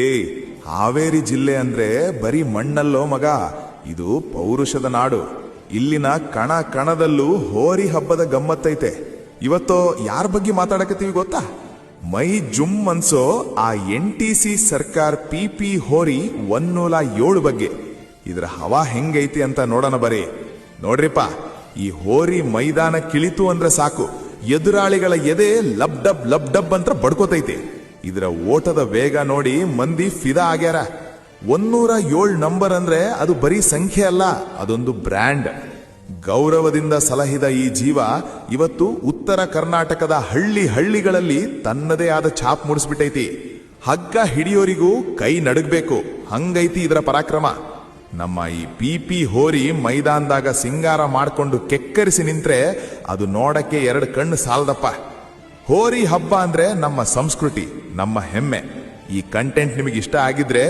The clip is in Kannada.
ಏಯ್, ಹಾವೇರಿ ಜಿಲ್ಲೆ ಅಂದ್ರೆ ಬರೀ ಮಣ್ಣಲ್ಲೋ ಮಗ, ಇದು ಪೌರುಷದ ನಾಡು. ಇಲ್ಲಿನ ಕಣ ಕಣದಲ್ಲೂ ಹೋರಿ ಹಬ್ಬದ ಗಮ್ಮತ್ತೈತೆ. ಇವತ್ತು ಯಾರ ಬಗ್ಗೆ ಮಾತಾಡಕತ್ತೀವಿ ಗೊತ್ತಾ? ಮೈ ಜುಮ್ ಅನ್ಸೋ ಆ NTC ಸರ್ಕಾರ್ PP ಹೋರಿ 107 ಬಗ್ಗೆ. ಇದ್ರ ಹವಾ ಹೆಂಗೈತಿ ಅಂತ ನೋಡೋಣ ಬರೀ. ನೋಡ್ರಿಪ್ಪ, ಈ ಹೋರಿ ಮೈದಾನ ಕಿಳಿತು ಅಂದ್ರೆ ಸಾಕು, ಎದುರಾಳಿಗಳ ಎದೆ ಲಬ್ ಡಬ್ ಅಂತ ಬಡ್ಕೋತೈತಿ. ಇದರ ಓಟದ ವೇಗ ನೋಡಿ ಮಂದಿ ಫಿದಾ ಆಗ್ಯಾರ. 107 ನಂಬರ್ ಅಂದ್ರೆ ಅದು ಬರೀ ಸಂಖ್ಯೆ ಅಲ್ಲ, ಅದೊಂದು ಬ್ರ್ಯಾಂಡ್. ಗೌರವದಿಂದ ಸಲಹಿದ ಈ ಜೀವ ಇವತ್ತು ಉತ್ತರ ಕರ್ನಾಟಕದ ಹಳ್ಳಿಗಳಲ್ಲಿ ತನ್ನದೇ ಆದ ಛಾಪ್ ಮೂಡಿಸ್ಬಿಟ್ಟೈತಿ. ಹಗ್ಗ ಹಿಡಿಯೋರಿಗೂ ಕೈ ನಡುಗ್ಬೇಕು, ಹಂಗೈತಿ ಇದರ ಪರಾಕ್ರಮ. ನಮ್ಮ ಈ PP ಹೋರಿ ಮೈದಾನದಾಗ ಸಿಂಗಾರ ಮಾಡ್ಕೊಂಡು ಕೆಕ್ಕರಿಸಿ ನಿಂತ್ರೆ ಅದು ನೋಡಕ್ಕೆ 2 ಕಣ್ಣು ಸಾಲದಪ್ಪ. ಹೋರಿ ಹಬ್ಬ ಅಂದ್ರೆ ನಮ್ಮ ಸಂಸ್ಕೃತಿ, ನಮ್ಮ ಹೆಮ್ಮೆ. ಈ ಕಂಟೆಂಟ್ ನಿಮಗೆ ಇಷ್ಟ ಆಗಿದ್ರೆ